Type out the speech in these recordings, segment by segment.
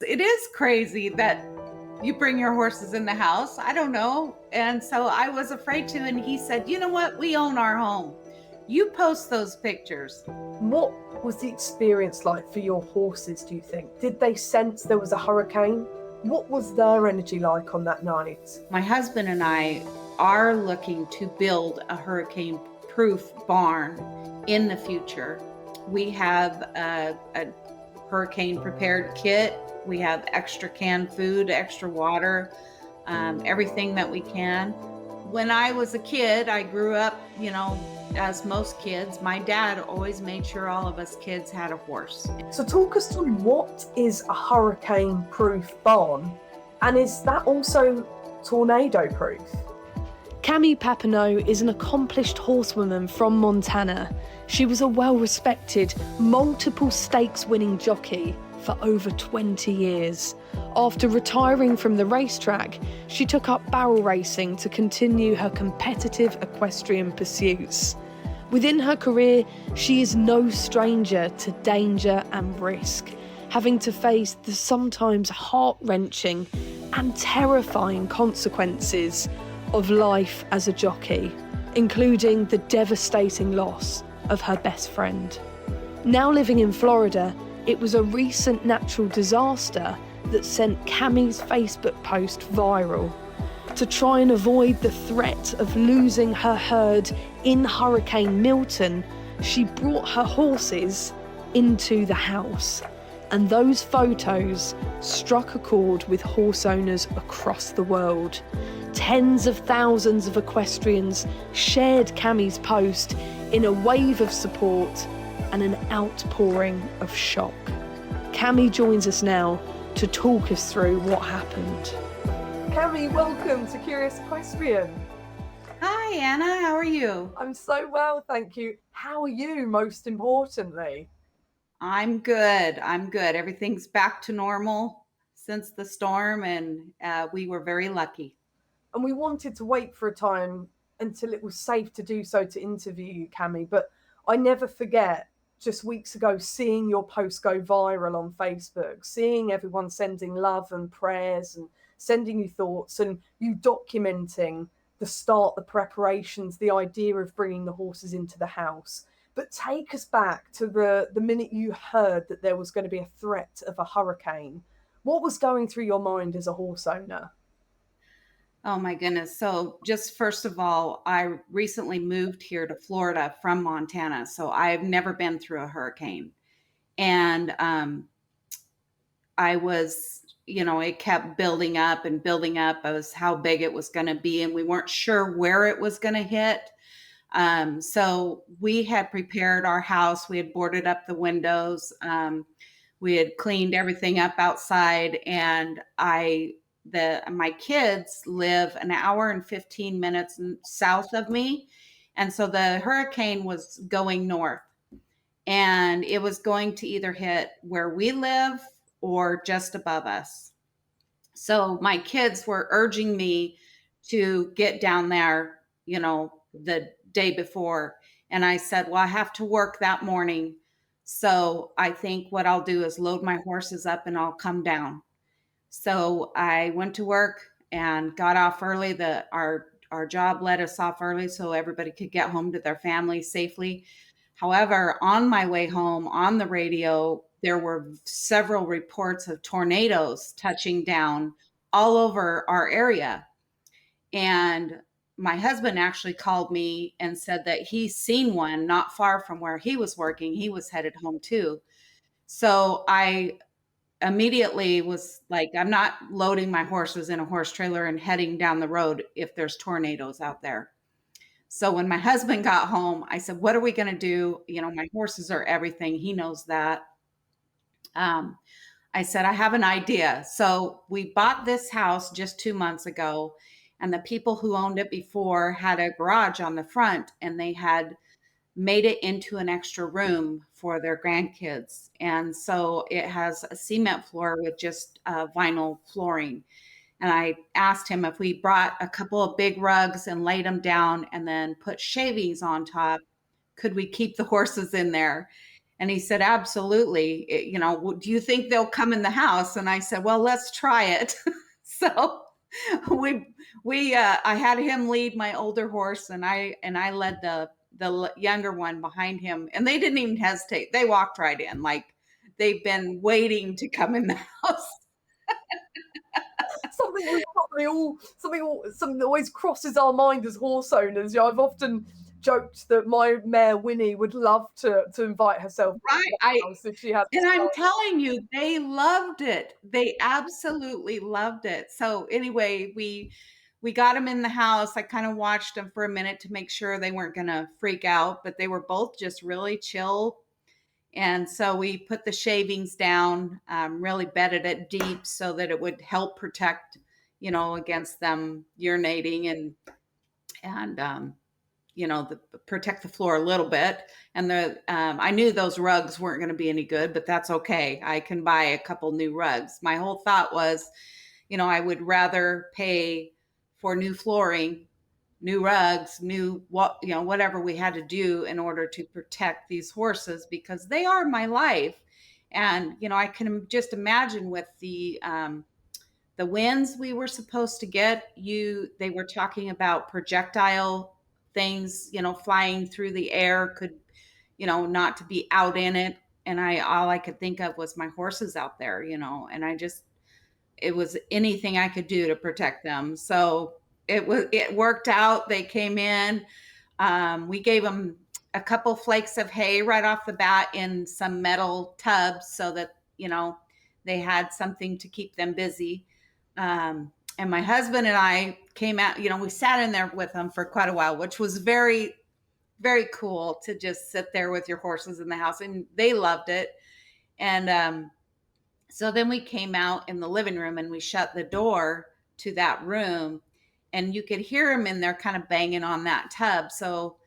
It is crazy that you bring your horses in the house. I don't know. And so I was afraid to. And he said, you know what? We own our home. You post those pictures. What was the experience like for your horses, do you think? Did they sense there was a hurricane? What was their energy like on that night? My husband and I are looking to build a hurricane-proof barn in the future. We have a hurricane prepared kit. We have extra canned food, extra water, everything that we can. When I was a kid, I grew up, as most kids. My dad always made sure all of us kids had a horse. So talk us through, what is a hurricane-proof barn? And is that also tornado-proof? Cammie Papineau is an accomplished horsewoman from Montana. She was a well-respected, multiple stakes-winning jockey for over 20 years. After retiring from the racetrack, she took up barrel racing to continue her competitive equestrian pursuits. Within her career, she is no stranger to danger and risk, having to face the sometimes heart-wrenching and terrifying consequences of life as a jockey, including the devastating loss of her best friend. Now living in Florida, it was a recent natural disaster that sent Cammie's Facebook post viral. To try and avoid the threat of losing her herd in Hurricane Milton, she brought her horses into the house. And those photos struck a chord with horse owners across the world. Tens of thousands of equestrians shared Cammie's post in a wave of support and an outpouring of shock. Cammie joins us now to talk us through what happened. Cammie, welcome to Curious Equestrian. Hi, Anna. How are you? I'm so well, thank you. How are you, most importantly? I'm good. Everything's back to normal since the storm, and we were very lucky. And we wanted to wait for a time until it was safe to do so to interview you, Cammie, but I never forget just weeks ago seeing your post go viral on Facebook, seeing everyone sending love and prayers and sending you thoughts, and you documenting the start, the preparations, the idea of bringing the horses into the house. But take us back to the minute you heard that there was going to be a threat of a hurricane. What was going through your mind as a horse owner? Oh my goodness. So just first of all, I recently moved here to Florida from Montana. So I've never been through a hurricane. And I was, it kept building up and building up as how big it was going to be. And we weren't sure where it was going to hit. So we had prepared our house. We had boarded up the windows. We had cleaned everything up outside, and my kids live an hour and 15 minutes south of me. And so the hurricane was going north, and it was going to either hit where we live or just above us. So my kids were urging me to get down there, the day before. And I said, well, I have to work that morning. So I think what I'll do is load my horses up and I'll come down. So I went to work and got off early. Our job let us off early so everybody could get home to their families safely. However, on my way home on the radio, there were several reports of tornadoes touching down all over our area. And my husband actually called me and said that he's seen one not far from where he was working. He was headed home too. So I immediately was like, I'm not loading my horses in a horse trailer and heading down the road if there's tornadoes out there. So when my husband got home, I said, what are we going to do? My horses are everything. He knows that. I said, I have an idea. So we bought this house just 2 months ago, and the people who owned it before had a garage on the front, and they had made it into an extra room for their grandkids. And so it has a cement floor with just vinyl flooring. And I asked him if we brought a couple of big rugs and laid them down and then put shavings on top, could we keep the horses in there? And he said, absolutely. Do you think they'll come in the house? And I said, well, let's try it. So we I had him lead my older horse, and I led the younger one behind him, and they didn't even hesitate. They walked right in, like they've been waiting to come in the house. Something we probably all something that always crosses our mind as horse owners. You know, I've often joked that my mare Winnie would love to invite herself to Right. the house if she had And the I'm chance. telling you, they loved it. They absolutely loved it. So anyway, we got them in the house. I kind of watched them for a minute to make sure they weren't going to freak out, but they were both just really chill. And so we put the shavings down, really bedded it deep so that it would help protect, against them urinating and protect the floor a little bit. And I knew those rugs weren't going to be any good, but that's okay. I can buy a couple new rugs. My whole thought was, I would rather pay for new flooring, new rugs, whatever we had to do in order to protect these horses, because they are my life. And, I can just imagine with the winds we were supposed to get, they were talking about projectile things, flying through the air, could, not to be out in it. And all I could think of was my horses out there, and it was anything I could do to protect them. So it worked out. They came in. We gave them a couple flakes of hay right off the bat in some metal tubs so that, they had something to keep them busy. And my husband and I came out, we sat in there with them for quite a while, which was very, very cool to just sit there with your horses in the house, and they loved it. And so then we came out in the living room and we shut the door to that room, and you could hear him in there kind of banging on that tub. So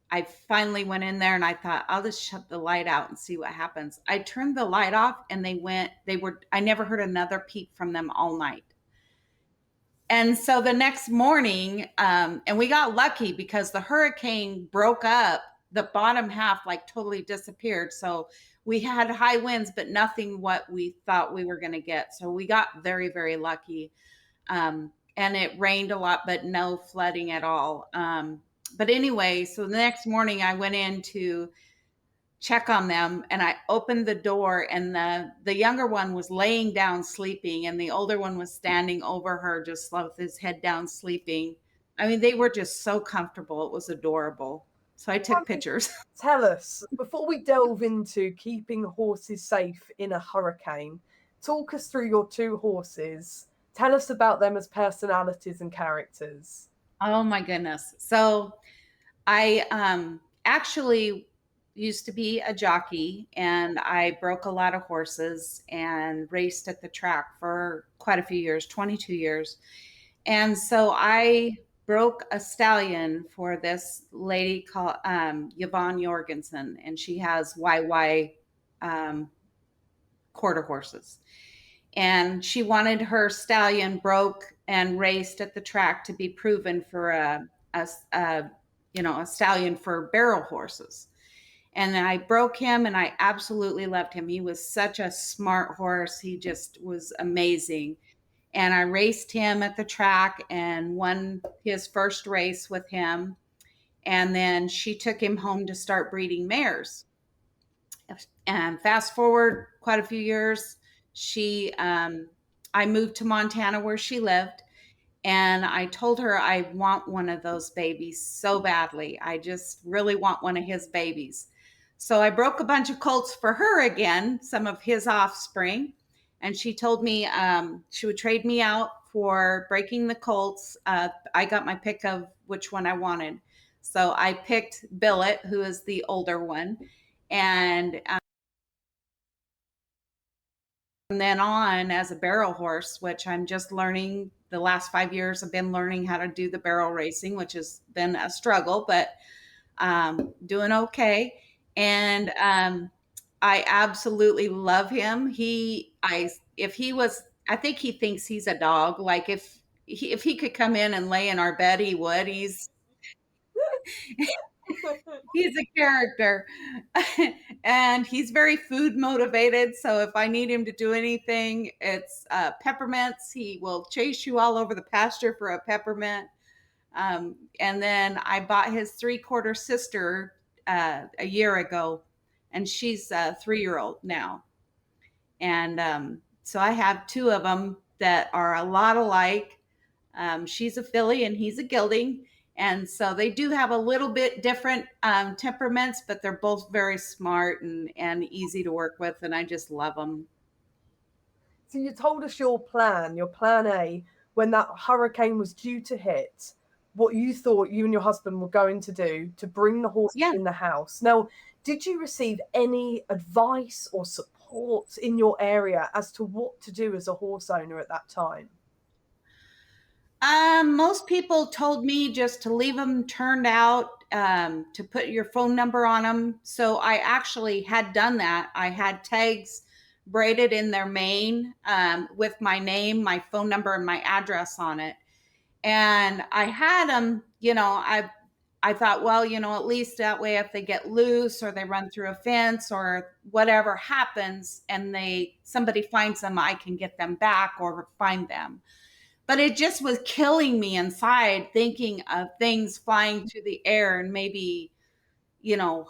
I finally went in there and I thought, I'll just shut the light out and see what happens. I turned the light off and I never heard another peep from them all night. And so the next morning, and we got lucky because the hurricane broke up, the bottom half like totally disappeared. So we had high winds, but nothing what we thought we were going to get. So we got very, very lucky. And it rained a lot, but no flooding at all. But anyway, so the next morning I went in to check on them, and I opened the door, and the younger one was laying down sleeping, and the older one was standing over her just with his head down sleeping. I mean, they were just so comfortable. It was adorable. So I took pictures. Tell us, before we delve into keeping horses safe in a hurricane, talk us through your two horses. Tell us about them as personalities and characters. Oh my goodness. So I actually used to be a jockey, and I broke a lot of horses and raced at the track for quite a few years, 22 years. And so I broke a stallion for this lady called Yvonne Jorgensen, and she has YY quarter horses. And she wanted her stallion broke and raced at the track to be proven for a stallion for barrel horses. And I broke him, and I absolutely loved him. He was such a smart horse. He just was amazing. And I raced him at the track and won his first race with him. And then she took him home to start breeding mares. And fast forward quite a few years, I moved to Montana where she lived, and I told her I want one of those babies so badly. I just really want one of his babies. So I broke a bunch of colts for her again, some of his offspring. And she told me she would trade me out for breaking the colts. I got my pick of which one I wanted. So I picked Billet, who is the older one. And from then on, as a barrel horse, which I'm just learning, the last 5 years I've been learning how to do the barrel racing, which has been a struggle, but doing okay. And I absolutely love him. If he was, I think he thinks he's a dog. Like if he could come in and lay in our bed, he would. He's a character. And he's very food motivated. So if I need him to do anything, it's peppermints. He will chase you all over the pasture for a peppermint. And then I bought his 3/4 sister a year ago, and she's a 3-year-old now. And so I have two of them that are a lot alike. She's a filly and he's a gelding. And so they do have a little bit different temperaments, but they're both very smart and easy to work with. And I just love them. So you told us your plan A, when that hurricane was due to hit, what you thought you and your husband were going to do to bring the horses Yeah. in the house. Now, did you receive any advice or support in your area as to what to do as a horse owner at that time? Most people told me just to leave them turned out, to put your phone number on them. So I actually had done that. I had tags braided in their mane with my name, my phone number, and my address on it. And I had them, I thought, well, at least that way if they get loose or they run through a fence or whatever happens and somebody finds them, I can get them back or find them. But it just was killing me inside thinking of things flying through the air and maybe,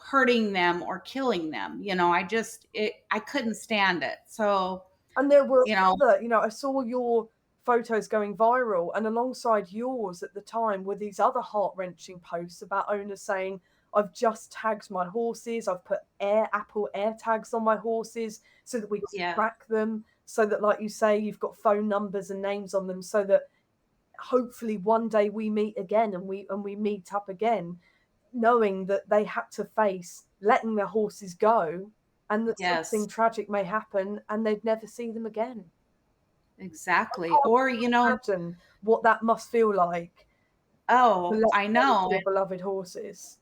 hurting them or killing them. I couldn't stand it. So, And there were you know, other, I saw your photos going viral, and alongside yours at the time were these other heart-wrenching posts about owners saying, I've just tagged my horses, I've put Apple Air tags on my horses so that we can yeah, track them, so that, like you say, you've got phone numbers and names on them, so that hopefully one day we meet again and we meet up again, knowing that they had to face letting their horses go and that yes, something tragic may happen and they'd never see them again. exactly. Or, Imagine what that must feel like to oh, let I go of know. your beloved horses.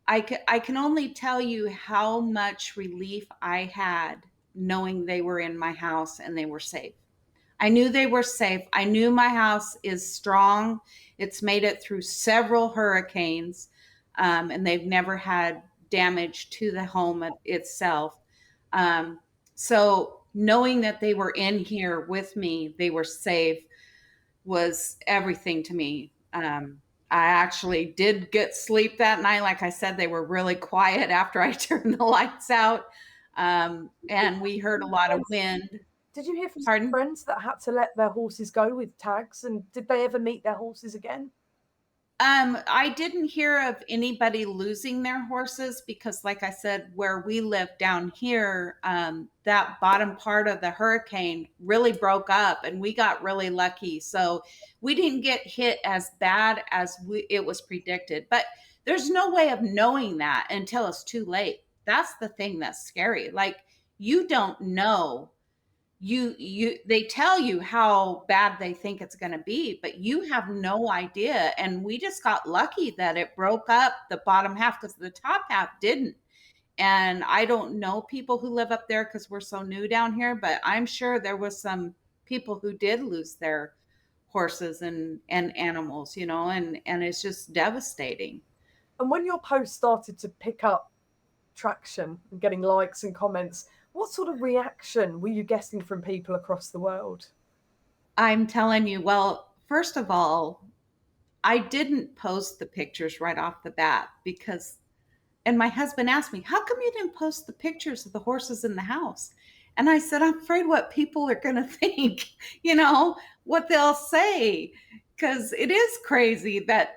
I can only tell you how much relief I had knowing they were in my house and they were safe. I knew they were safe. I knew my house is strong. It's made it through several hurricanes, and they've never had damage to the home itself. So knowing that they were in here with me, they were safe, was everything to me. I actually did get sleep that night. Like I said, they were really quiet after I turned the lights out. And we heard a lot of wind. Did you hear from some Pardon? friends that had to let their horses go with tags? And did they ever meet their horses again? I didn't hear of anybody losing their horses because, like I said, where we live down here, that bottom part of the hurricane really broke up and we got really lucky. So we didn't get hit as bad as it was predicted. But there's no way of knowing that until it's too late. That's the thing that's scary. Like, you don't know, they tell you how bad they think it's going to be, but you have no idea. And we just got lucky that it broke up the bottom half because the top half didn't. And I don't know people who live up there because we're so new down here, but I'm sure there was some people who did lose their horses and animals, and it's just devastating. And when your post started to pick up traction and getting likes and comments, what sort of reaction were you getting from people across the world? I'm telling you, well, first of all, I didn't post the pictures right off the bat because, and my husband asked me, how come you didn't post the pictures of the horses in the house? And I said, I'm afraid what people are going to think, what they'll say. Because it is crazy that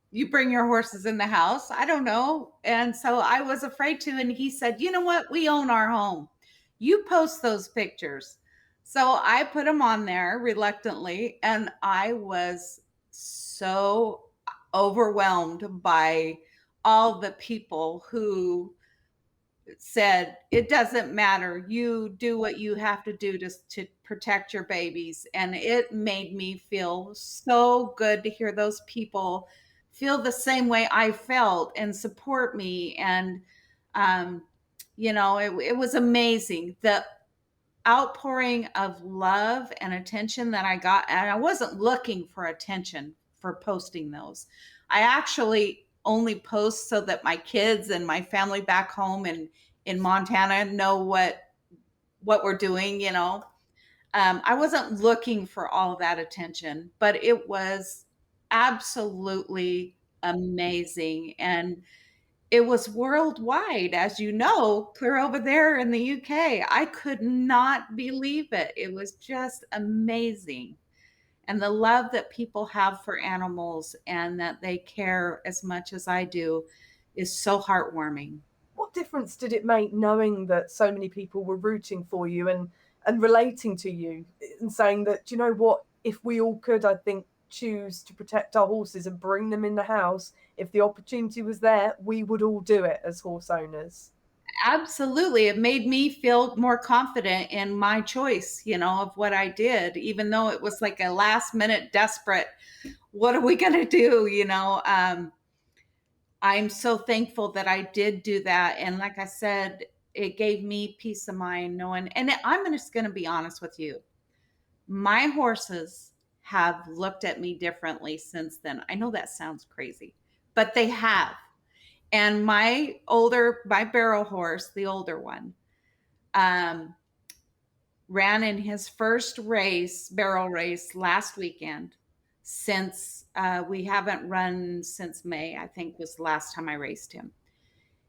you bring your horses in the house. I don't know. And so I was afraid to. And he said, you know what? We own our home. You post those pictures. So I put them on there reluctantly. And I was so overwhelmed by all the people who said, it doesn't matter. You do what you have to do to protect your babies. And it made me feel so good to hear those people feel the same way I felt and support me. And, it was amazing. The outpouring of love and attention that I got, and I wasn't looking for attention for posting those. I actually only post so that my kids and my family back home in Montana know what we're doing, you know. I wasn't looking for all that attention, but it was absolutely amazing. And it was worldwide, as you know, clear over there in the UK. I could not believe it. It was just amazing. And the love that people have for animals and that they care as much as I do is so heartwarming. What difference did it make knowing that so many people were rooting for you and relating to you and saying that, do you know what, if we all could, I think, choose to protect our horses and bring them in the house, if the opportunity was there, we would all do it as horse owners. Absolutely. It made me feel more confident in my choice, you know, of what I did, even though it was like a last minute desperate, what are we going to do? You know, I'm so thankful that I did do that. And like I said, it gave me peace of mind knowing, and I'm just going to be honest with you. My horses have looked at me differently since then. I know that sounds crazy, but they have. And my barrel horse, the older one, um, ran in his first barrel race last weekend. Since we haven't run since May, I think was the last time I raced him.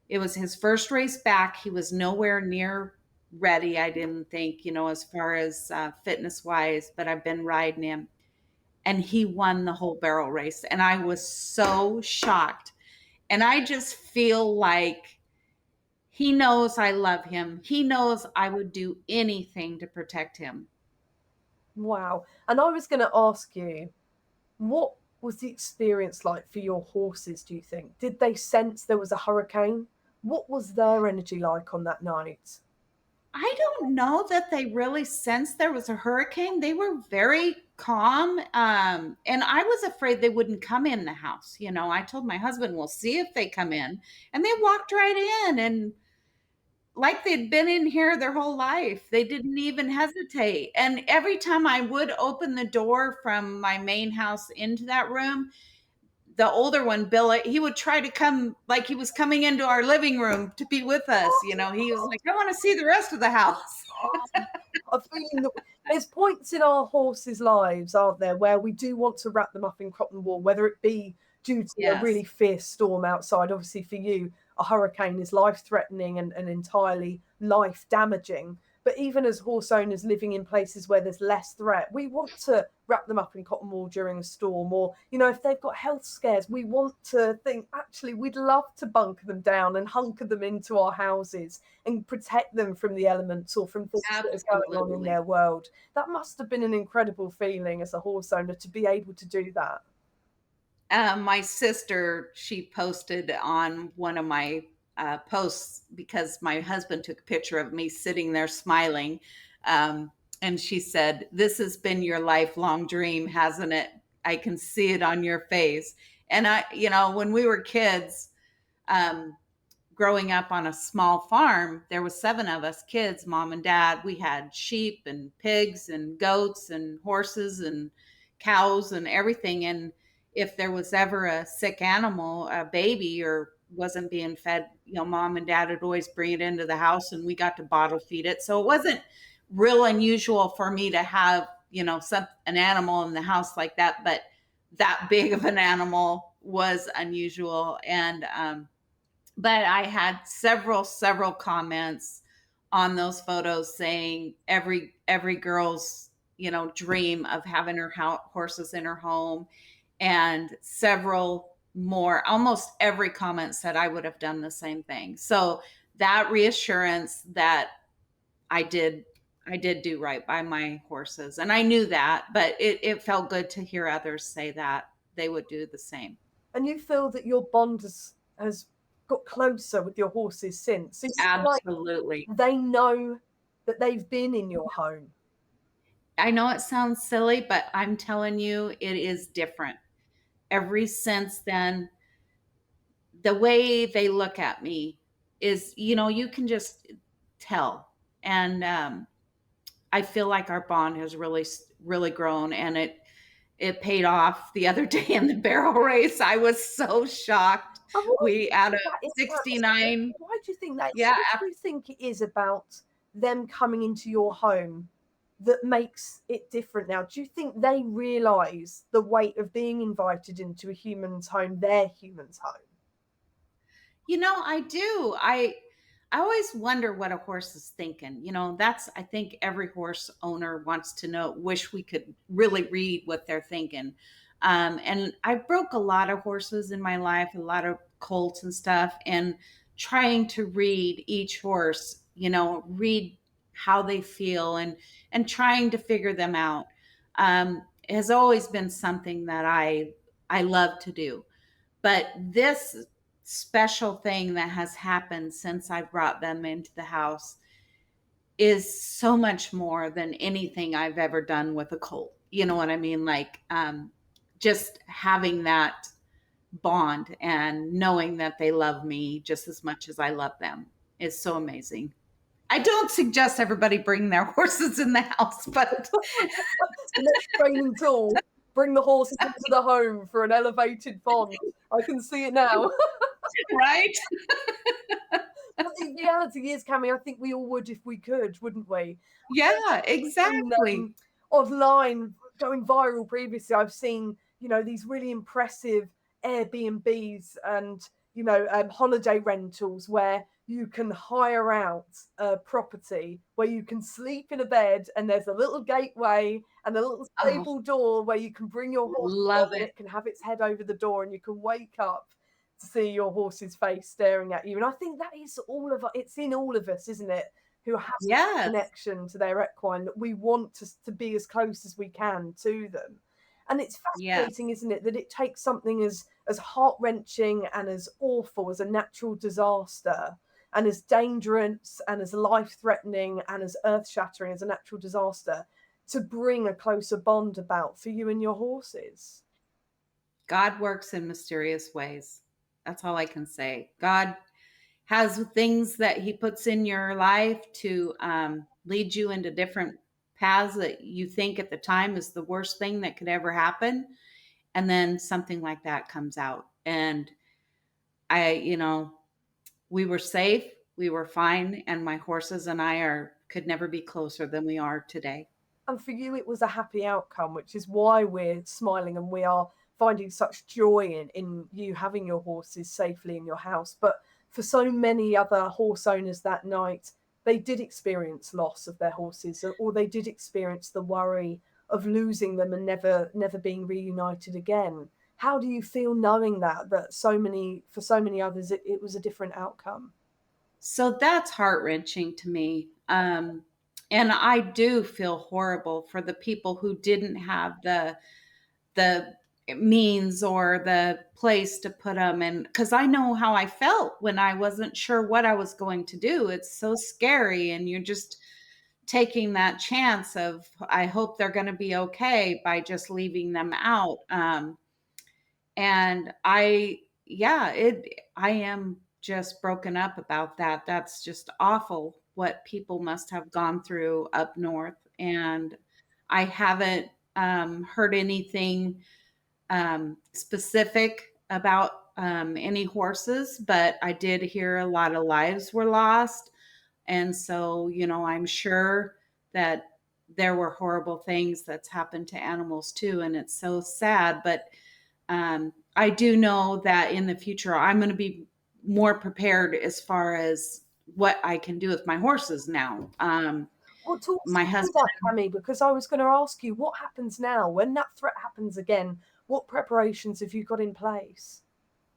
It was his first race back. He was nowhere near ready, I didn't think, you know, as far as fitness wise, but I've been riding him. And he won the whole barrel race. And I was so shocked. And I just feel like he knows I love him. He knows I would do anything to protect him. Wow. And I was going to ask you, what was the experience like for your horses, do you think? Did they sense there was a hurricane? What was their energy like on that night? I don't know that they really sensed there was a hurricane. They were very calm. And I was afraid they wouldn't come in the house. You know, I told my husband, we'll see if they come in. And they walked right in, and like they'd been in here their whole life. They didn't even hesitate. And every time I would open the door from my main house into that room, the older one, Bill, he would try to come like he was coming into our living room to be with us. You know, he was like, I want to see the rest of the house. I'm feeling that there's points in our horses' lives, aren't there, where we do want to wrap them up in cotton wool, whether it be due to a really fierce storm outside. Obviously, for you, a hurricane is life-threatening and entirely life-damaging. But even as horse owners living in places where there's less threat, we want to wrap them up in cotton wool during a storm. Or, you know, if they've got health scares, we want to think, actually, we'd love to bunker them down and hunker them into our houses and protect them from the elements or from things that are going on in their world. That must have been an incredible feeling as a horse owner to be able to do that. My sister, she posted on one of my posts because my husband took a picture of me sitting there smiling. And she said, this has been your lifelong dream, hasn't it? I can see it on your face. And I, you know, when we were kids, growing up on a small farm, there was 7 of us kids, mom and dad. We had sheep and pigs and goats and horses and cows and everything. And if there was ever a sick animal, a baby, or wasn't being fed, you know, mom and dad would always bring it into the house and we got to bottle feed it. So it wasn't real unusual for me to have, you know, an animal in the house like that, but that big of an animal was unusual. And, but I had several comments on those photos saying every girl's, you know, dream of having her horses in her home. And several more, almost every comment said I would have done the same thing. So that reassurance that I did do right by my horses. And I knew that, but it felt good to hear others say that they would do the same. And you feel that your bond has got closer with your horses since? So absolutely. Like they know that they've been in your home. I know it sounds silly, but I'm telling you, it is different. Ever since then, the way they look at me is, you know, you can just tell. And I feel like our bond has really grown, and it paid off the other day in the barrel race. I was so shocked. And why do We you out of think that is, Cammy? 69, Why do you think that is? yeah, What do you think it is about them coming into your home that makes it different now? Do you think they realise the weight of being invited into a human's home, their human's home? I do. I always wonder what a horse is thinking. That's I think every horse owner wants to know. Wish we could really read what they're thinking. And I broke a lot of horses in my life, a lot of colts and stuff, and trying to read each horse. Read how they feel and trying to figure them out has always been something that I love to do. But this special thing that has happened since I brought them into the house is so much more than anything I've ever done with a colt. You know what I mean? Like just having that bond and knowing that they love me just as much as I love them is so amazing. I don't suggest everybody bring their horses in the house, but The next training tool, bring the horses into the home for an elevated bond. I can see it now. right? But the reality is, Cammy, I think we all would if we could, wouldn't we? Yeah, Seen, exactly. online going viral previously, I've seen, these really impressive Airbnbs and, holiday rentals where you can hire out a property where you can sleep in a bed and there's a little gateway and a little Oh, stable door where you can bring your horse love and it. it can have its head over the door and you can wake up to see your horse's face staring at you. And I think that is it's in all of us, isn't it? Who have such a Yes. connection to their equine that we want to be as close as we can to them. And it's Yes. fascinating, isn't it, that it takes something as heart wrenching and as awful as a natural disaster and as dangerous and as life threatening and as earth shattering as a natural disaster to bring a closer bond about for you and your horses. God works in mysterious ways. That's all I can say. God has things that He puts in your life to lead you into different paths that you think at the time is the worst thing that could ever happen. And then something like that comes out. And I, we were safe, we were fine, and my horses and I could never be closer than we are today. And for you, it was a happy outcome, which is why we're smiling and we are finding such joy in you having your horses safely in your house. But for so many other horse owners that night, they did experience loss of their horses, or they did experience the worry of losing them and never being reunited again. How do you feel knowing that for so many others it was a different outcome? So that's heart wrenching to me. And I do feel horrible for the people who didn't have the means or the place to put them in, because I know how I felt when I wasn't sure what I was going to do. It's so scary, and you're just taking that chance of I hope they're going to be okay by just leaving them out. And I am just broken up about that. That's just awful what people must have gone through up north. And I haven't heard anything specific about any horses, but I did hear a lot of lives were lost. And so, I'm sure that there were horrible things that's happened to animals too. And it's so sad. But I do know that in the future, I'm going to be more prepared as far as what I can do with my horses now. Well, talk us My through husband. that, Cammy, because I was going to ask you what happens now when that threat happens again. What preparations have you got in place?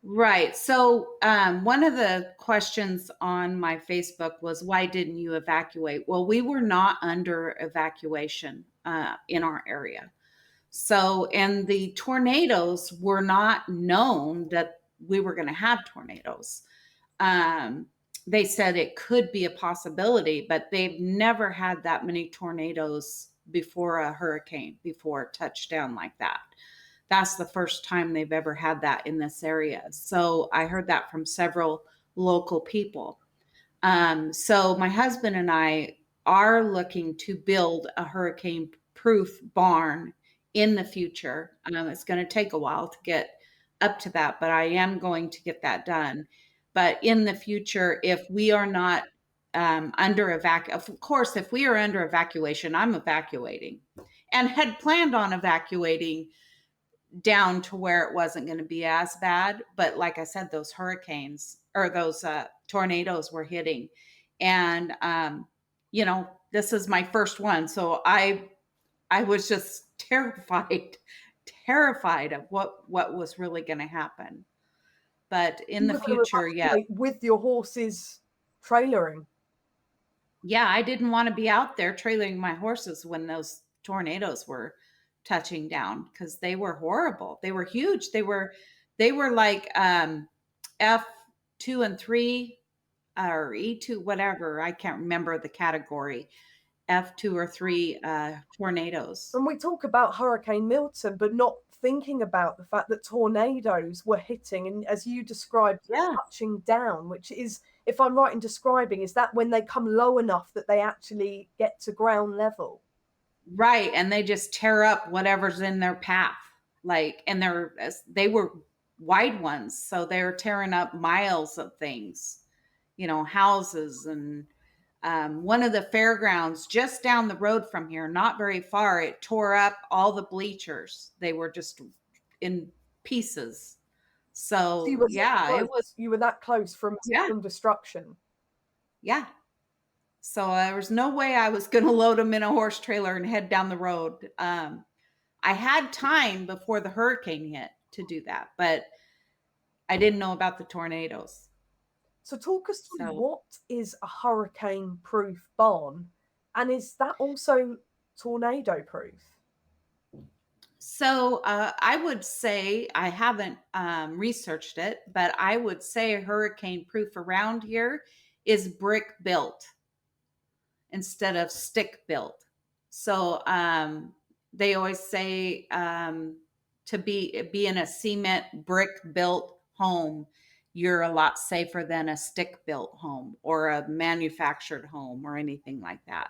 Right. So, one of the questions on my Facebook was, why didn't you evacuate? Well, we were not under evacuation in our area. So, and the tornadoes were not known that we were going to have tornadoes. Um, they said it could be a possibility, but they've never had that many tornadoes before a hurricane, before a touchdown like that. That's the first time they've ever had that in this area. So I heard that from several local people. So my husband and I are looking to build a hurricane proof barn in the future. It's going to take a while to get up to that, but I am going to get that done. But in the future, if we are not of course, if we are under evacuation, I'm evacuating, and had planned on evacuating down to where it wasn't going to be as bad. But like I said, those hurricanes or those tornadoes were hitting, and this is my first one, so I was just terrified of what was really going to happen. But in You the were going to future, yeah, evacuate with your horses trailering. yeah, I didn't want to be out there trailing my horses when those tornadoes were touching down, because they were horrible. They were huge. They were like F2 and 3 or E2, whatever. I can't remember the category. F2 or 3 tornadoes. And we talk about Hurricane Milton, but not thinking about the fact that tornadoes were hitting, and as you described, Yeah. touching down, which is, if I'm right in describing, is that when they come low enough that they actually get to ground level? Right, and they just tear up whatever's in their path. And they were wide ones, so they're tearing up miles of things, houses. And one of the fairgrounds just down the road from here, not very far, it tore up all the bleachers. They were just in pieces. So So yeah, it was, you were that close from yeah, destruction. yeah. So there was no way I was going to load them in a horse trailer and head down the road. I had time before the hurricane hit to do that, but I didn't know about the tornadoes. So talk us through, So, what is a hurricane-proof barn, and is that also tornado-proof? I would say, I haven't researched it, but I would say hurricane proof around here is brick built instead of stick built. So they always say to be in a cement brick built home, you're a lot safer than a stick built home or a manufactured home or anything like that.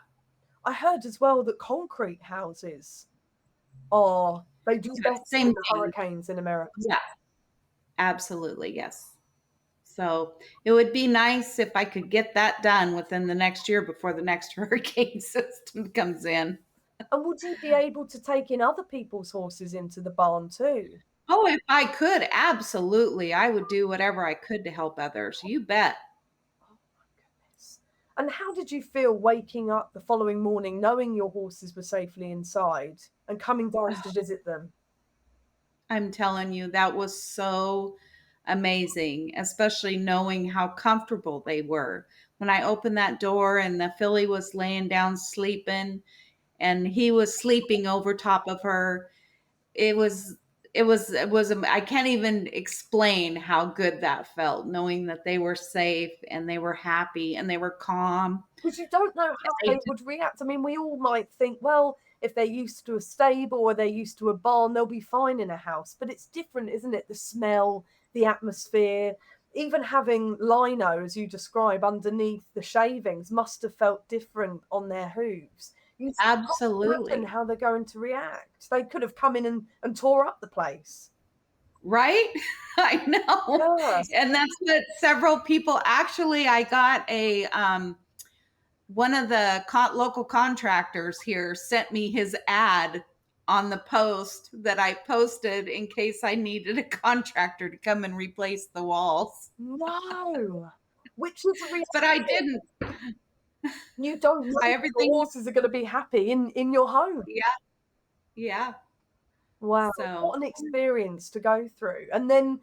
I heard as well that concrete houses they do Yeah, better same in the thing. hurricanes in America. Yeah, absolutely. Yes. So it would be nice if I could get that done within the next year before the next hurricane system comes in. And would you be able to take in other people's horses into the barn too? Oh, if I could, absolutely. I would do whatever I could to help others. You bet. Oh my goodness. And how did you feel waking up the following morning knowing your horses were safely inside and coming down to visit them? I'm telling you, that was so amazing, especially knowing how comfortable they were. When I opened that door and the filly was laying down sleeping and he was sleeping over top of her, it was I can't even explain how good that felt, knowing that they were safe and they were happy and they were calm. Because you don't know how They they would react. I mean, we all might think, well, if they're used to a stable or they're used to a barn, they'll be fine in a house. But it's different, isn't it? The smell, the atmosphere, even having lino, as you describe, underneath the shavings must have felt different on their hooves. You can't imagine absolutely. how they're going to react. They could have come in and tore up the place. Right? I know. Yeah. And that's what several people, actually, I got one of the local contractors here sent me his ad on the post that I posted in case I needed a contractor to come and replace the walls. No. Which is a But I reality. didn't. You don't know if your Everything, horses are going to be happy in your home. yeah, yeah. Wow, So, what an experience to go through. And then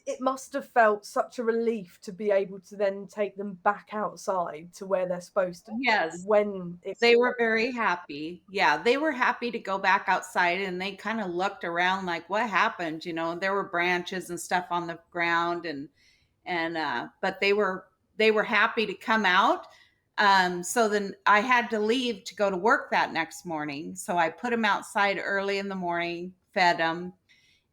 it must have felt such a relief to be able to then take them back outside to where they're supposed to be yes, when it's they were very happy. Yeah, they were happy to go back outside and they kind of looked around like, what happened? There were branches and stuff on the ground, and but they were happy to come out. So then I had to leave to go to work that next morning. So I put them outside early in the morning, fed them,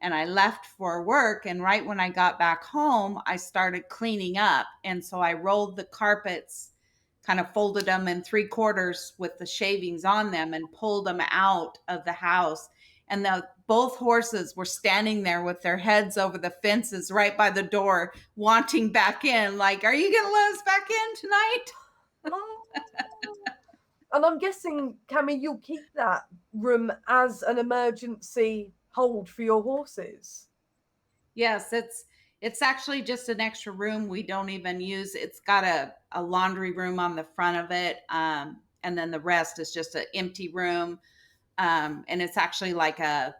and I left for work. And right when I got back home, I started cleaning up. And so I rolled the carpets, kind of folded them in 3/4 with the shavings on them and pulled them out of the house and the both horses were standing there with their heads over the fences right by the door, wanting back in. Like, are you going to let us back in tonight? Oh. And I'm guessing, Cammie, you'll keep that room as an emergency hold for your horses. Yes, it's actually just an extra room we don't even use. It's got a laundry room on the front of it, and then the rest is just an empty room. And it's actually like an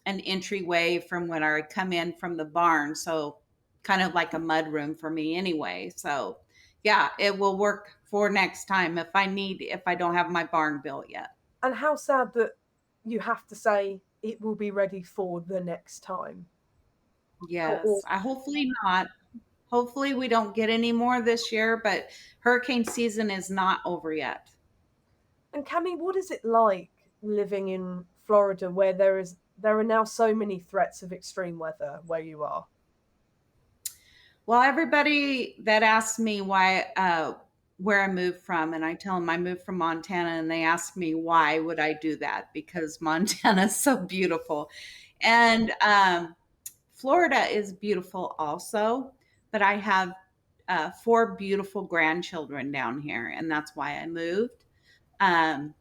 entryway from when I come in from the barn, so kind of like a mud room for me anyway. So yeah, it will work for next time if I don't have my barn built yet. And how sad that you have to say it will be ready for the next time. Yes, I hopefully not. Hopefully we don't get any more this year, but hurricane season is not over yet. And Cammie, what is it like living in Florida where there are now so many threats of extreme weather where you are? Well, everybody that asks me where I moved from, and I tell them I moved from Montana, and they ask me why would I do that, because Montana is so beautiful, and Florida is beautiful also, but I have 4 beautiful grandchildren down here, and that's why I moved. Um,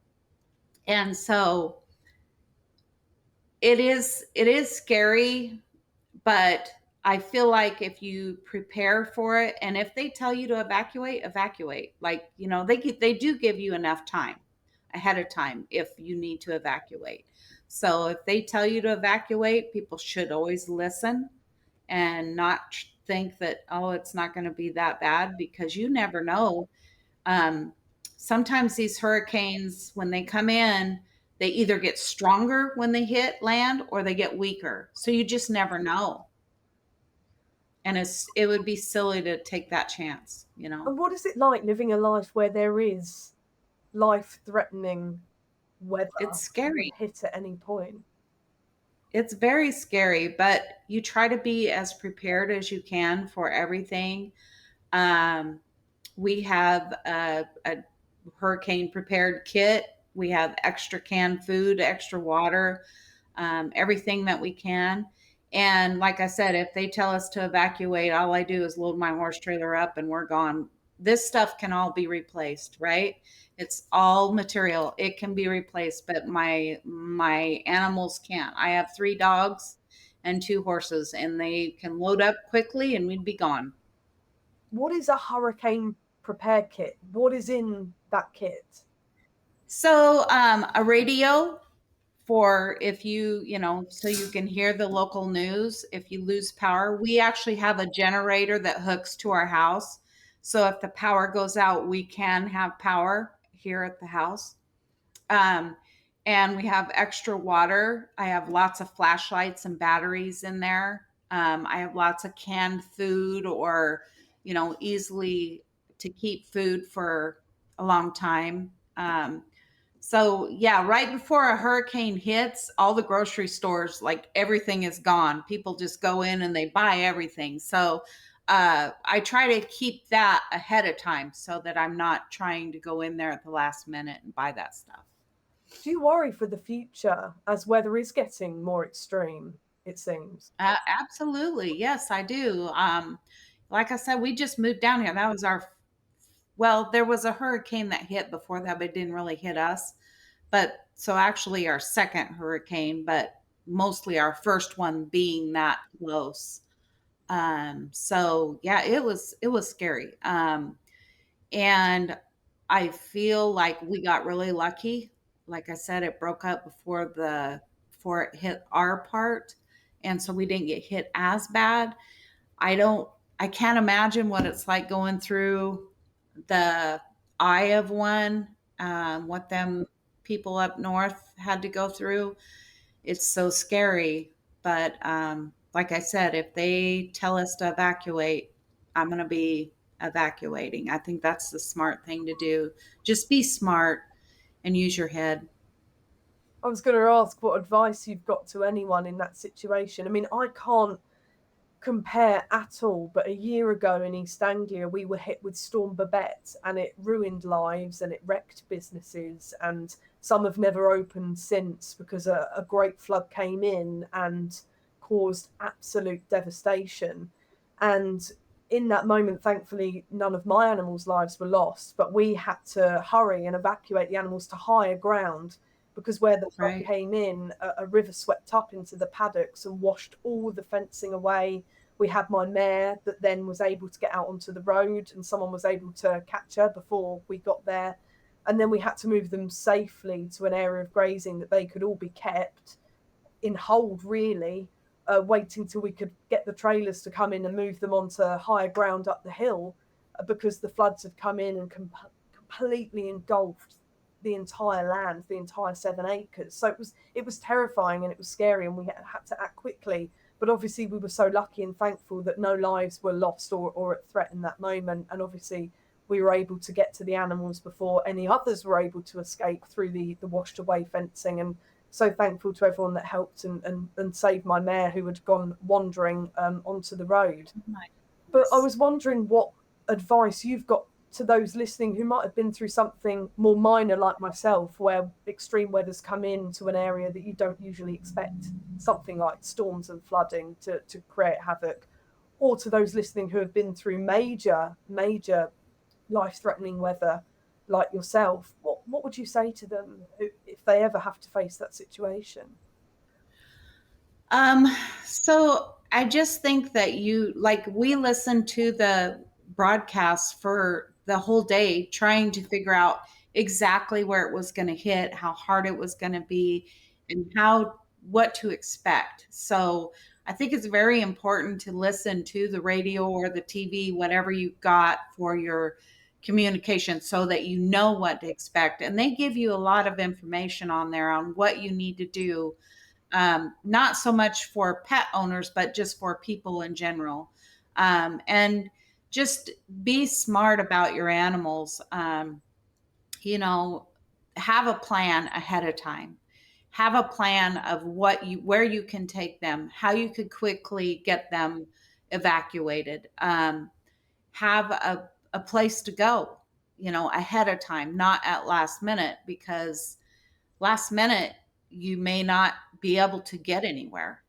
and so it is scary, but I feel like if you prepare for it, and if they tell you to evacuate, evacuate. Like, they do give you enough time ahead of time if you need to evacuate. So if they tell you to evacuate, people should always listen and not think that, oh, it's not going to be that bad, because you never know. Um, Sometimes these hurricanes, when they come in, they either get stronger when they hit land or they get weaker. So you just never know. And it would be silly to take that chance. And what is it like living a life where there is life-threatening weather It's that could scary. hit at any point? It's very scary, but you try to be as prepared as you can for everything. Um, we have a hurricane prepared kit. We have extra canned food, extra water, everything that we can. And like I said, if they tell us to evacuate, all I do is load my horse trailer up and we're gone. This stuff can all be replaced, right? It's all material. It can be replaced, but my animals can't. I have 3 dogs and 2 horses, and they can load up quickly and we'd be gone. What is a hurricane prepared kit? What is in that kit? So a radio for if so you can hear the local news if you lose power. We actually have a generator that hooks to our house. So if the power goes out, we can have power here at the house. Um, and we have extra water. I have lots of flashlights and batteries in there. I have lots of canned food, or, easily to keep food for a long time. So yeah, right before a hurricane hits, all the grocery stores, like everything is gone. People just go in and they buy everything. So I try to keep that ahead of time so that I'm not trying to go in there at the last minute and buy that stuff. Do you worry for the future as weather is getting more extreme, it seems? Absolutely. Yes, I do. Like I said, we just moved down here. That was well, there was a hurricane that hit before that, but it didn't really hit us. But so actually our second hurricane, but mostly our first one being that close. So yeah, it was scary. And I feel like we got really lucky. Like I said, it broke up before it hit our part, and so we didn't get hit as bad. I don't I can't imagine what it's like going through the eye of one, what them people up north had to go through. It's so scary. But like I said, if they tell us to evacuate, I'm going to be evacuating. I think that's the smart thing to do. Just be smart and use your head. I was going to ask what advice you've got to anyone in that situation. I mean, I can't compare at all. But a year ago in East Anglia, we were hit with Storm Babette, and it ruined lives and it wrecked businesses. And some have never opened since because a great flood came in and caused absolute devastation. And in that moment, thankfully, none of my animals' lives were lost, but we had to hurry and evacuate the animals to higher ground because where the flood Right. came in, a river swept up into the paddocks and washed all the fencing away. We had my mare that then was able to get out onto the road, and someone was able to catch her before we got there. And then we had to move them safely to an area of grazing that they could all be kept in hold, really, waiting till we could get the trailers to come in and move them onto higher ground up the hill, because the floods had come in and completely engulfed the entire land, the entire 7 acres. So it was terrifying and it was scary, and we had to act quickly. But obviously we were so lucky and thankful that no lives were lost or at threat in that moment. And obviously we were able to get to the animals before any others were able to escape through the washed away fencing. And so thankful to everyone that helped and saved my mare who had gone wandering onto the road. But I was wondering what advice you've got to those listening who might have been through something more minor like myself, where extreme weather's come into an area that you don't usually expect something like storms and flooding to create havoc, or to those listening who have been through major life-threatening weather like yourself. What would you say to them if they ever have to face that situation? So I just think that we listened to the broadcast for the whole day, trying to figure out exactly where it was going to hit, how hard it was going to be, and what to expect. So I think it's very important to listen to the radio or the TV, whatever you got for your communication, so that you know what to expect. And they give you a lot of information on there on what you need to do, not so much for pet owners, but just for people in general. And just be smart about your animals. You know, have a plan ahead of time. Have a plan of where you can take them, how you could quickly get them evacuated. Have a place to go, ahead of time, not at last minute, because last minute you may not be able to get anywhere,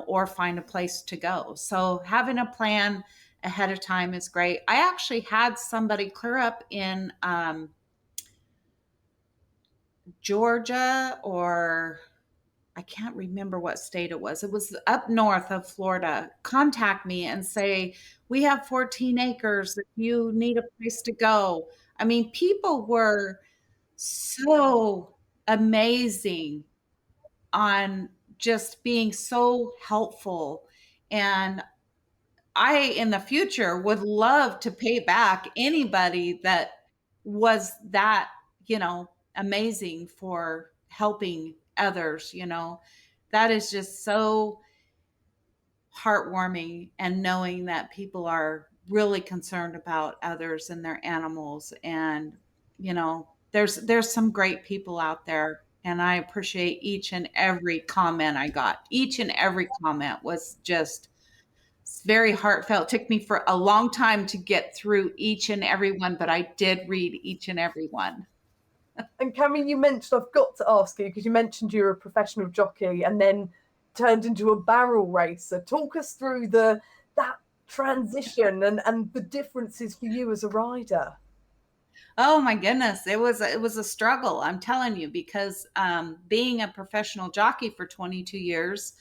or find a place to go. So having a plan ahead of time is great. I actually had somebody clear up in Georgia, or I can't remember what state it was. It was up north of Florida. Contact me and say, we have 14 acres if you need a place to go. I mean, people were so amazing on just being so helpful. And I, in the future, would love to pay back anybody that was that, amazing for helping others. That is just so heartwarming, and knowing that people are really concerned about others and their animals. And, there's some great people out there. And I appreciate each and every comment I got. Each and every comment was just very heartfelt. It took me for a long time to get through each and every one, but I did read each and every one. And Cammy, you mentioned, I've got to ask you, because you mentioned you're a professional jockey and then turned into a barrel racer. Talk us through that transition and the differences for you as a rider. Oh my goodness, it was a struggle, I'm telling you, because being a professional jockey for 22 years,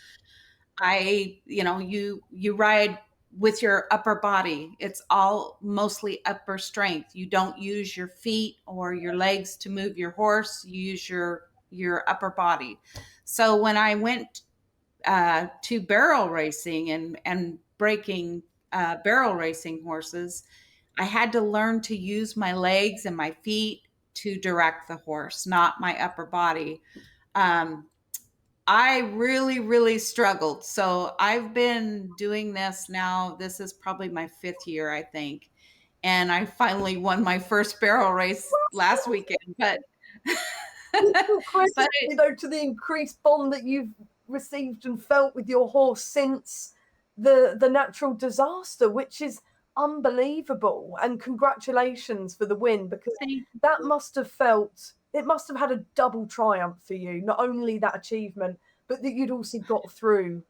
you ride with your upper body. It's all mostly upper strength. You don't use your feet or your legs to move your horse. You use your upper body. So when I went to barrel racing and breaking barrel racing horses, I had to learn to use my legs and my feet to direct the horse, not my upper body. I really, really struggled. So I've been doing this now. This is probably my 5th year, I think. And I finally won my first barrel race last weekend. But Credit, to the increased bond that you've received and felt with your horse since the natural disaster, which is unbelievable. And congratulations for the win, because Thank that you. it must have had a double triumph for you. Not only that achievement, but that you'd also got through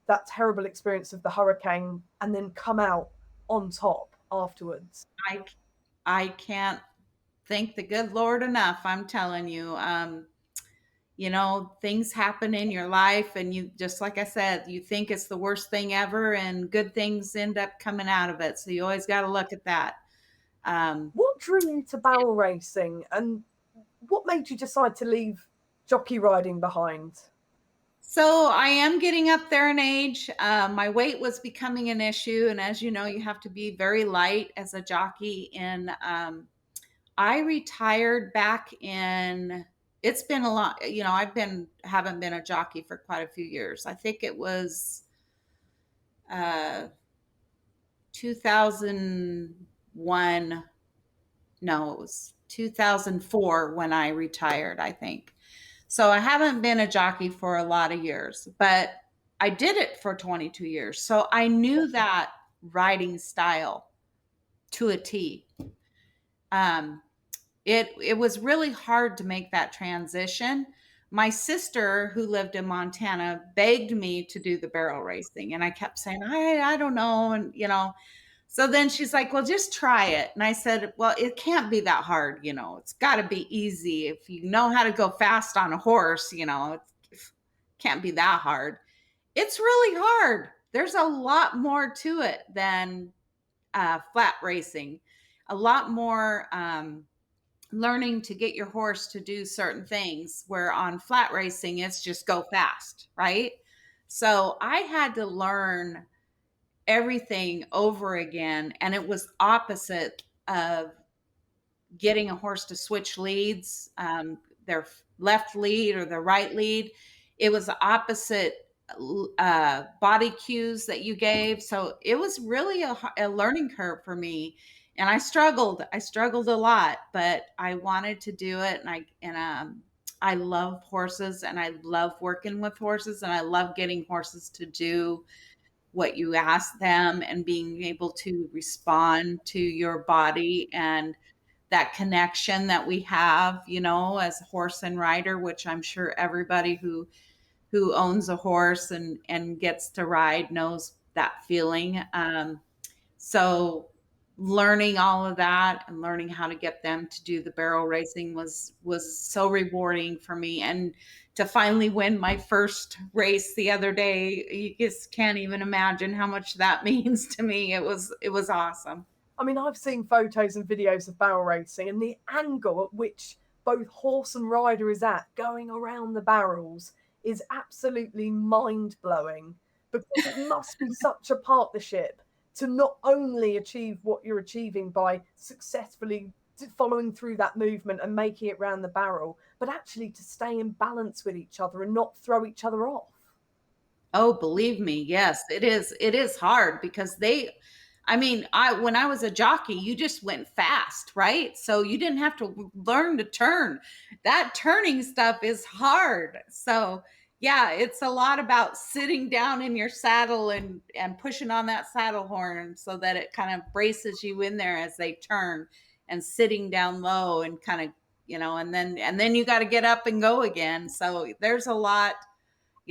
that terrible experience of the hurricane and then come out on top afterwards. I I can't thank the good Lord enough. I'm telling you. You know, things happen in your life, and you, just like I said, you think it's the worst thing ever, and good things end up coming out of it. So you always got to look at that. Um, What drew you to barrel racing, and what made you decide to leave jockey riding behind? so I am getting up there in age. My weight was becoming an issue, and as you know, you have to be very light as a jockey. And I retired back in. It's been a lot. You know, haven't been a jockey for quite a few years. I think it was uh, 2001. No, it was 2004 when I retired, I think. So I haven't been a jockey for a lot of years, but I did it for 22 years. So I knew that riding style to a T. Um, it was really hard to make that transition. My sister, who lived in Montana, begged me to do the barrel racing, and I kept saying, I don't know, and you know, so then she's like, well, just try it. And I said, well, it can't be that hard. You know, it's got to be easy. If you know how to go fast on a horse, you know, it can't be that hard. It's really hard. There's a lot more to it than flat racing, a lot more learning to get your horse to do certain things, where on flat racing, it's just go fast, right? So I had to learn everything over again, and it was opposite of getting a horse to switch leads, their left lead or their right lead. It was opposite body cues that you gave, so it was really a learning curve for me. And I struggled a lot, but I wanted to do it. I love horses, and I love working with horses, and I love getting horses to do what you ask them, and being able to respond to your body, and that connection that we have, you know, as a horse and rider, which I'm sure everybody who owns a horse and gets to ride knows that feeling. So learning all of that and learning how to get them to do the barrel racing was so rewarding for me. And to finally win my first race the other day, you just can't even imagine how much that means to me. It was awesome. I mean, I've seen photos and videos of barrel racing, and the angle at which both horse and rider is at going around the barrels is absolutely mind blowing, because it must be such a partnership to not only achieve what you're achieving by successfully following through that movement and making it round the barrel, but actually to stay in balance with each other and not throw each other off. Oh, believe me, yes, it is. It is hard because I mean, when I was a jockey, you just went fast, right? So you didn't have to learn to turn. That turning stuff is hard. So yeah, it's a lot about sitting down in your saddle and pushing on that saddle horn so that it kind of braces you in there as they turn, and sitting down low and kind of, you know, and then you got to get up and go again. So there's a lot.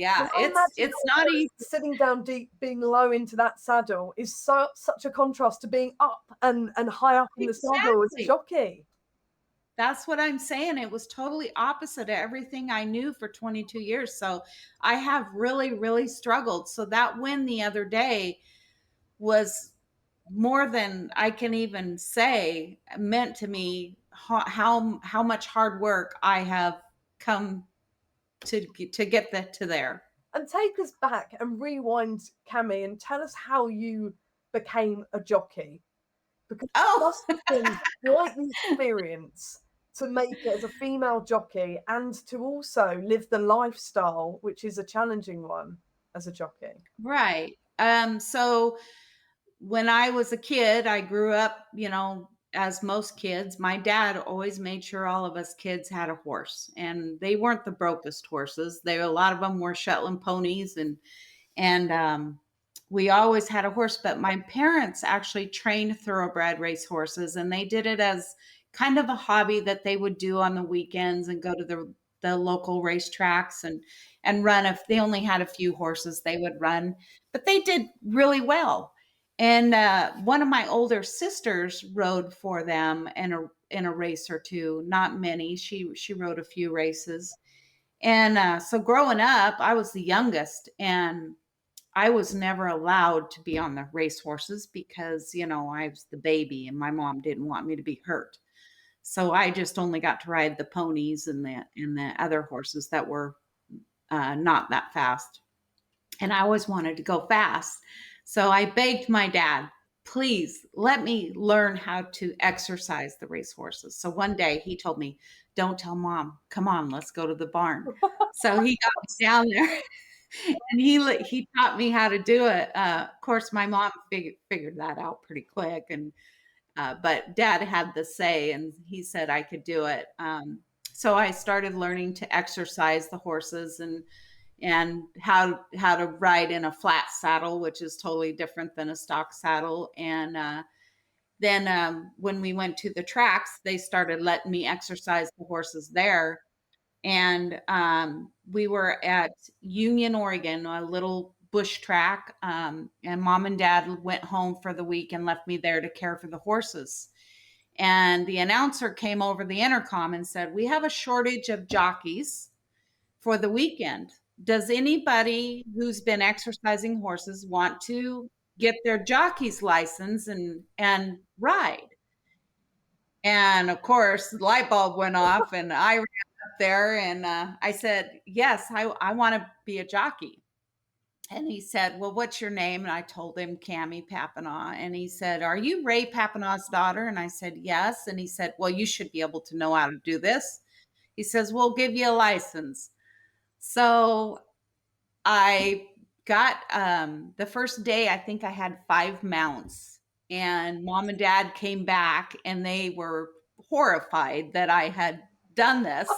Well, Yeah, I imagine it's not also easy. sitting down deep, being low into that saddle is such a contrast to being up and high up in the saddle as a Exactly. jockey. That's what I'm saying. It was totally opposite of everything I knew for 22 years. So I have really, really struggled. So that win the other day was more than I can even say, meant to me how much hard work I have come to get that to there. And take us back and rewind, Cammy, and tell us how you became a jockey, because it Oh, must have been quite the experience to make it as a female jockey and to also live the lifestyle, which is a challenging one as a jockey. right. So when I was a kid, I grew up, you know, as most kids. My dad always made sure all of us kids had a horse, and they weren't the brokest horses. A lot of them were Shetland ponies, and we always had a horse, but my parents actually trained thoroughbred race horses, and they did it as kind of a hobby that they would do on the weekends and go to the local racetracks and run. If they only had a few horses, they would run, but they did really well. And one of my older sisters rode for them in a race or two, not many. She rode a few races, and so growing up, I was the youngest, and I was never allowed to be on the race horses because, I was the baby and my mom didn't want me to be hurt. So I just only got to ride the ponies and the other horses that were not that fast. And I always wanted to go fast. So I begged my dad, please let me learn how to exercise the race horses. So one day he told me, don't tell mom, come on, let's go to the barn. So he got me down there and he taught me how to do it. Of course, my mom figured that out pretty quick, and but Dad had the say, and he said I could do it. So I started learning to exercise the horses and how to ride in a flat saddle, which is totally different than a stock saddle. And then when we went to the tracks, they started letting me exercise the horses there, and we were at Union, Oregon, a little bush track. And mom and dad went home for the week and left me there to care for the horses. And the announcer came over the intercom and said, we have a shortage of jockeys for the weekend. Does anybody who's been exercising horses want to get their jockey's license and ride? And of course, the light bulb went off, and I ran up there and I said, yes, I want to be a jockey. And he said, well, what's your name? And I told him Cammie Papineau. And he said, are you Ray Papineau's daughter? And I said, yes. And he said, well, you should be able to know how to do this. He says, we'll give you a license. So I got the first day, I think I had 5 mounts, and mom and dad came back and they were horrified that I had done this.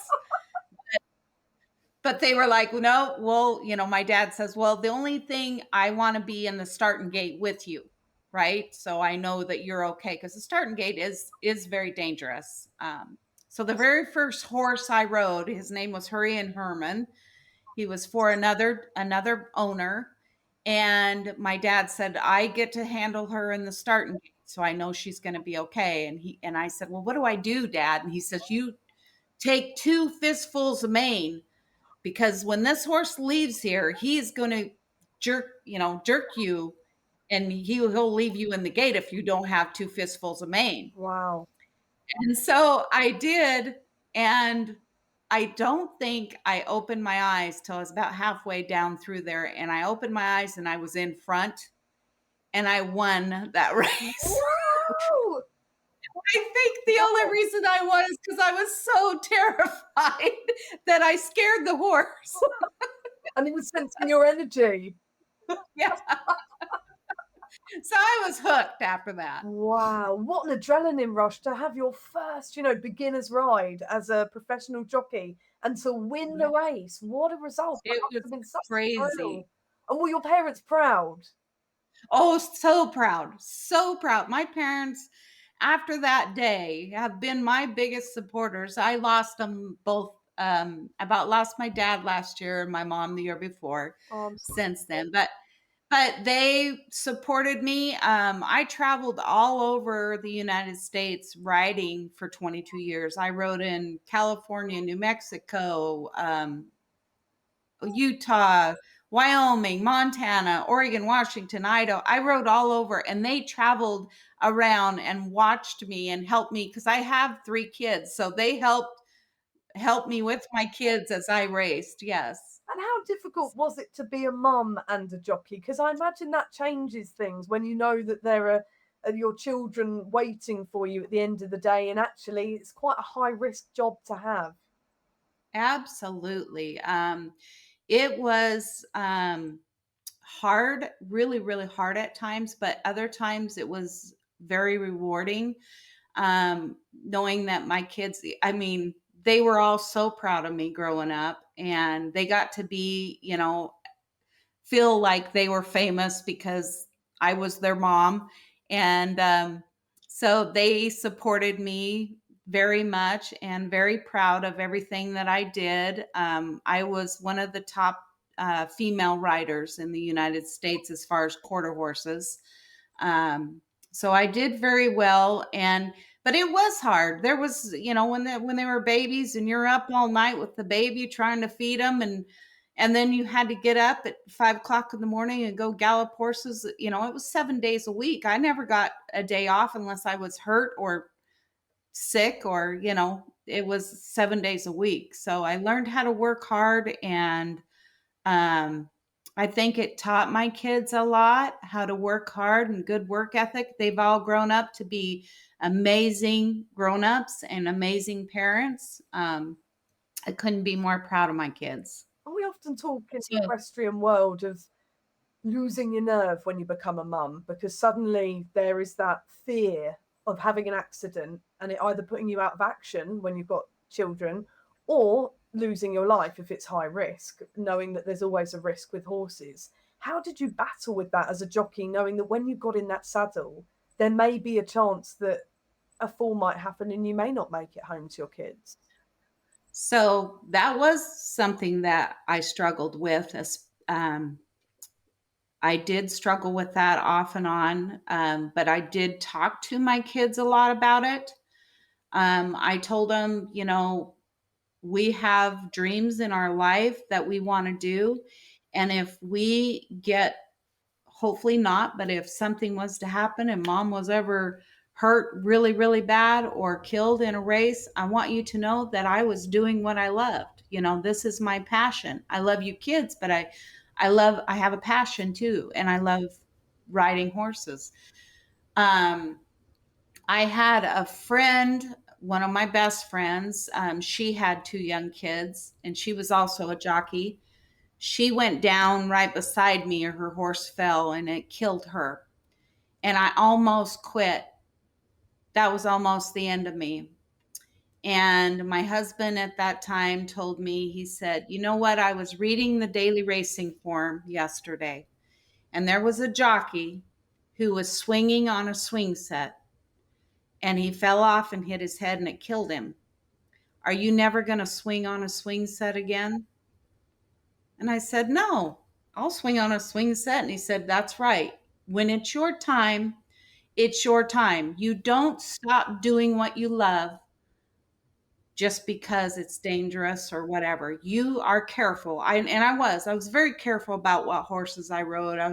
But they were like, no, well, my dad says, well, the only thing, I want to be in the starting gate with you. Right. So I know that you're okay. Cause the starting gate is very dangerous. So the very first horse I rode, his name was Hurricane Herman. He was for another owner. And my dad said, I get to handle her in the starting gate, so I know she's going to be okay. And I said, well, what do I do, Dad? And he says, you take 2 fistfuls of mane, because when this horse leaves here, he's going to jerk you, and he'll leave you in the gate if you don't have 2 fistfuls of mane. Wow. And so I did, and I don't think I opened my eyes till I was about halfway down through there, and I opened my eyes and I was in front, and I won that race. Wow. I think the only reason I won is because I was so terrified that I scared the horse. And it was sensing your energy. Yeah. So I was hooked after that. Wow, what an adrenaline rush to have your first, beginner's ride as a professional jockey and to win the race. What a result. That It must have was been such a crazy. thrill. And were your parents proud? Oh, so proud. So proud. My parents, after that day, have been my biggest supporters. I lost them both. About lost my dad last year and my mom the year before. Since then, but they supported me. I traveled all over the United States riding for 22 years. I rode in California, New Mexico, Utah, Wyoming, Montana, Oregon, Washington, Idaho. I rode all over, and they traveled around and watched me and helped me because I have 3 kids. So they helped me with my kids as I raced. Yes. And how difficult was it to be a mum and a jockey? Because I imagine that changes things when you know that there are your children waiting for you at the end of the day, and actually it's quite a high risk job to have. Absolutely. It was hard, really, really hard at times, but other times it was very rewarding. Knowing that my kids, I mean, they were all so proud of me growing up, and they got to be, feel like they were famous because I was their mom. And so they supported me very much and very proud of everything that I did. I was one of the top female riders in the United States as far as quarter horses. Um, so I did very well, and but it was hard. There was, when they were babies, and you're up all night with the baby trying to feed them, and then you had to get up at 5 o'clock in the morning and go gallop horses. It was 7 days a week. I never got a day off unless I was hurt or sick, or it was 7 days a week. So I learned how to work hard, and um, I think it taught my kids a lot how to work hard and good work ethic. They've all grown up to be amazing grown-ups and amazing parents. I couldn't be more proud of my kids. And we often talk in the So, equestrian world of losing your nerve when you become a mum, because suddenly there is that fear of having an accident and it either putting you out of action when you've got children, or losing your life if it's high risk, knowing that there's always a risk with horses. How did you battle with that as a jockey, knowing that when you got in that saddle, there may be a chance that a fall might happen and you may not make it home to your kids? so that was something that I struggled with. I did struggle with that off and on, but I did talk to my kids a lot about it. I told them, we have dreams in our life that we want to do. And if we get, hopefully not, but if something was to happen and mom was ever hurt really, really bad or killed in a race, I want you to know that I was doing what I loved. This is my passion. I love you kids, but I have a passion too. And I love riding horses. Um, I had a friend, one of my best friends. She had two young kids, and she was also a jockey. She went down right beside me, or her horse fell, and it killed her. And I almost quit. That was almost the end of me. And my husband at that time told me, he said, "You know what? I was reading the daily racing form yesterday, and there was a jockey who was swinging on a swing set, and he fell off and hit his head, and it killed him. Are you never going to swing on a swing set again?" And I said, "No, I'll swing on a swing set." And he said, "That's right. When it's your time, it's your time. You don't stop doing what you love just because it's dangerous or whatever. You are careful." I was very careful about what horses I rode. I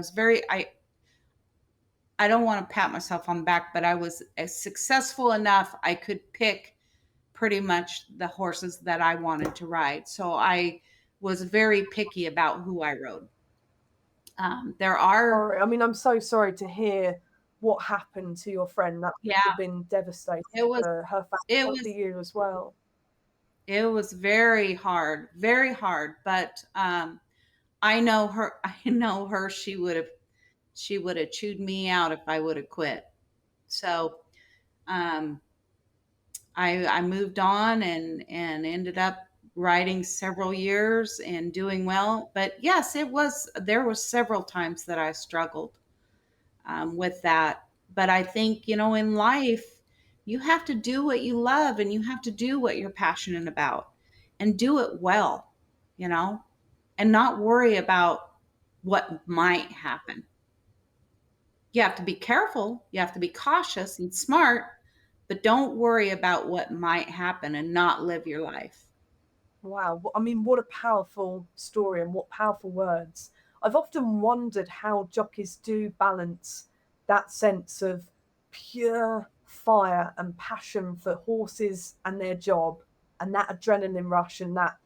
don't want to pat myself on the back, but I was successful enough. I could pick pretty much the horses that I wanted to ride. So I was very picky about who I rode. There are, Sorry, I mean, I'm so sorry to hear what happened to your friend. That must yeah, have been devastating it was, for her it family, for was, you as well. it was very hard, very hard. But I know her. I know her. She would have chewed me out if I would have quit. So um, I moved on and ended up riding several years and doing well. But yes, there was several times that I struggled with that. But I think, in life, you have to do what you love, and you have to do what you're passionate about, and do it well, you know, and not worry about what might happen. You have to be careful, you have to be cautious and smart, but don't worry about what might happen and not live your life. Wow. I mean, what a powerful story and what powerful words. I've often wondered how jockeys do balance that sense of pure fire and passion for horses and their job, and that adrenaline rush and that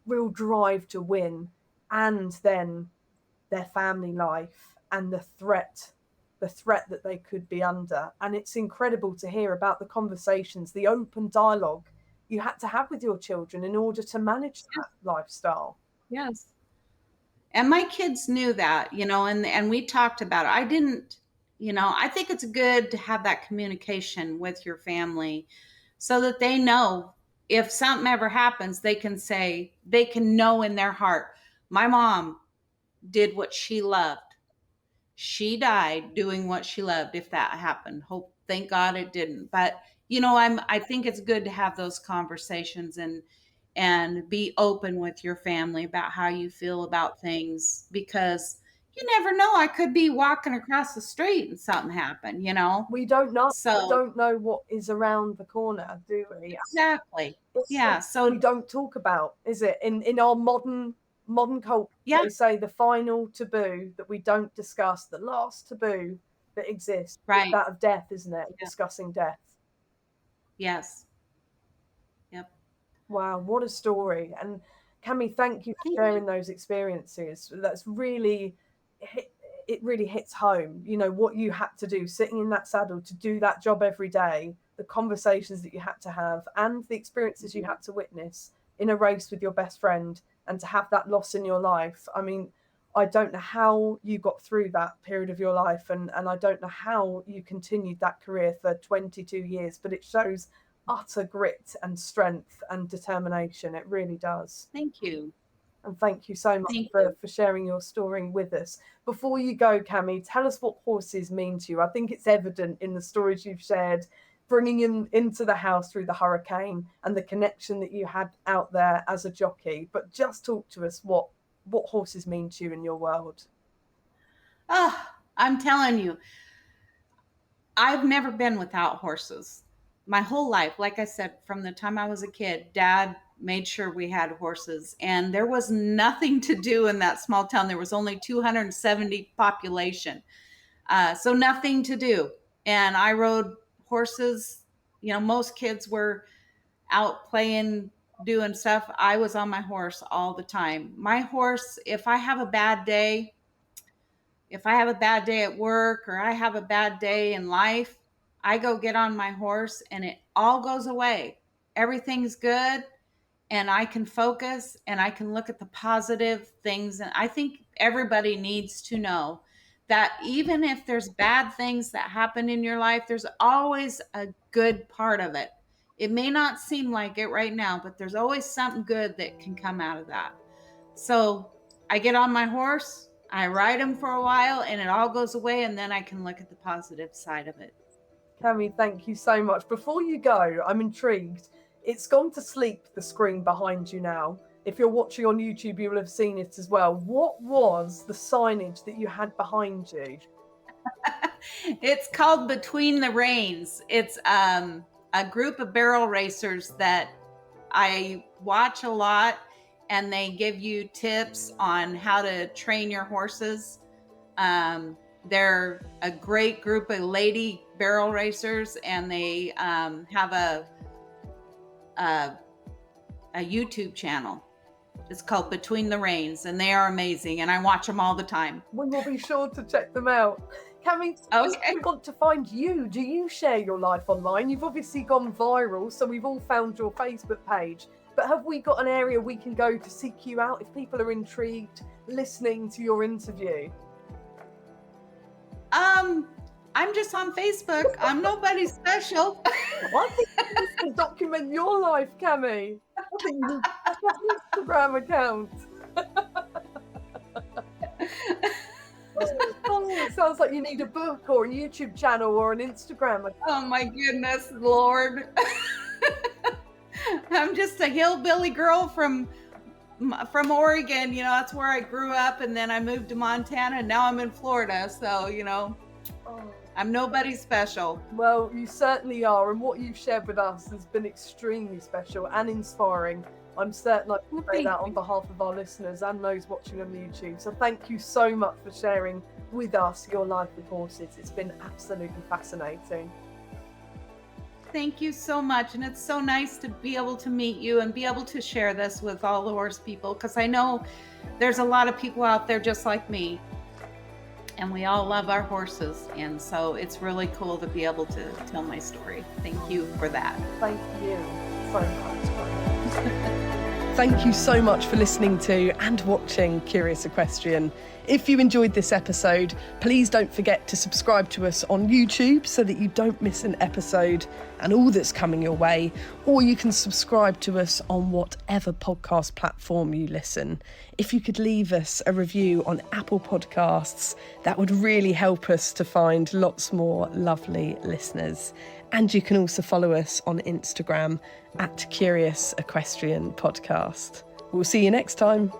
real drive to win, and then their family life and the threat that they could be under. And it's incredible to hear about the conversations, the open dialogue you had to have with your children in order to manage that lifestyle. Yes. And my kids knew that, and we talked about it. I didn't, I think it's good to have that communication with your family so that they know if something ever happens, they can know in their heart, my mom did what she loved. She died doing what she loved, if that happened. Thank God it didn't. But I think it's good to have those conversations and be open with your family about how you feel about things, because you never know. I could be walking across the street and something happened. We don't know. So We don't know what is around the corner, do we? exactly. It's Yeah. something we So don't talk about, is it? In our modern culture, yeah, they say the final taboo that we don't discuss, the last taboo that exists, is right. that of death, isn't it? Yeah. Discussing death. Yes. Yep. Wow, what a story. And Cammie, thank you for Thank sharing you. those experiences. That's really, it really hits home, what you had to do, sitting in that saddle to do that job every day, the conversations that you had to have, and the experiences you had to witness in a race with your best friend, and to have that loss in your life. I mean, I don't know how you got through that period of your life, and I don't know how you continued that career for 22 years, but it shows utter grit and strength and determination. It really does. Thank you. And thank you so much Thank for you. sharing your story with us. Before you go, Cammie, tell us what horses mean to you. I think it's evident in the stories you've shared, bringing him into the house through the hurricane and the connection that you had out there as a jockey. But just talk to us what horses mean to you in your world. Oh, I'm telling you, I've never been without horses. My whole life, like I said, from the time I was a kid, Dad made sure we had horses, and there was nothing to do in that small town. There was only 270 population, so nothing to do. And I rode horses. Most kids were out playing, doing stuff. I was on my horse all the time. My horse, if I have a bad day at work, or I have a bad day in life, I go get on my horse and it all goes away. Everything's good, and I can focus and I can look at the positive things. And I think everybody needs to know that even if there's bad things that happen in your life, there's always a good part of it. It may not seem like it right now, but there's always something good that can come out of that. So I get on my horse, I ride him for a while, and it all goes away, and then I can look at the positive side of it. Cammie, thank you so much. Before you go, I'm intrigued. It's gone to sleep, the screen behind you now. If you're watching on YouTube, you will have seen it as well. What was the signage that you had behind you? It's called Between the Reins. It's a group of barrel racers that I watch a lot, and they give you tips on how to train your horses. They're a great group of lady barrel racers, and they have a YouTube channel. It's called Between the Reins, and they are amazing, and I watch them all the time. We will be sure to check them out. Cammie, Okay. if we want to find you, do you share your life online? You've obviously gone viral, so we've all found your Facebook page. But have we got an area we can go to seek you out if people are intrigued listening to your interview? I'm just on Facebook. I'm nobody special. I think you can document your life, Cammie. I think you need an Instagram account. Oh, it sounds like you need a book or a YouTube channel or an Instagram account. Oh my goodness, Lord. I'm just a hillbilly girl from Oregon. That's where I grew up, and then I moved to Montana, and now I'm in Florida. So, I'm nobody special. Well, you certainly are, and what you've shared with us has been extremely special and inspiring. I'm certain I can say that on behalf of our listeners and those watching on YouTube. So thank you so much for sharing with us your life with horses. It's been absolutely fascinating. Thank you so much. And it's so nice to be able to meet you and be able to share this with all the horse people, because I know there's a lot of people out there just like me, and we all love our horses. And so it's really cool to be able to tell my story. Thank you for that. Thank you so much. Thank you so much for listening to and watching Curious Equestrian. If you enjoyed this episode, please don't forget to subscribe to us on YouTube so that you don't miss an episode and all that's coming your way, or you can subscribe to us on whatever podcast platform you listen. If you could leave us a review on Apple Podcasts, that would really help us to find lots more lovely listeners. And you can also follow us on Instagram at Curious Equestrian Podcast. We'll see you next time.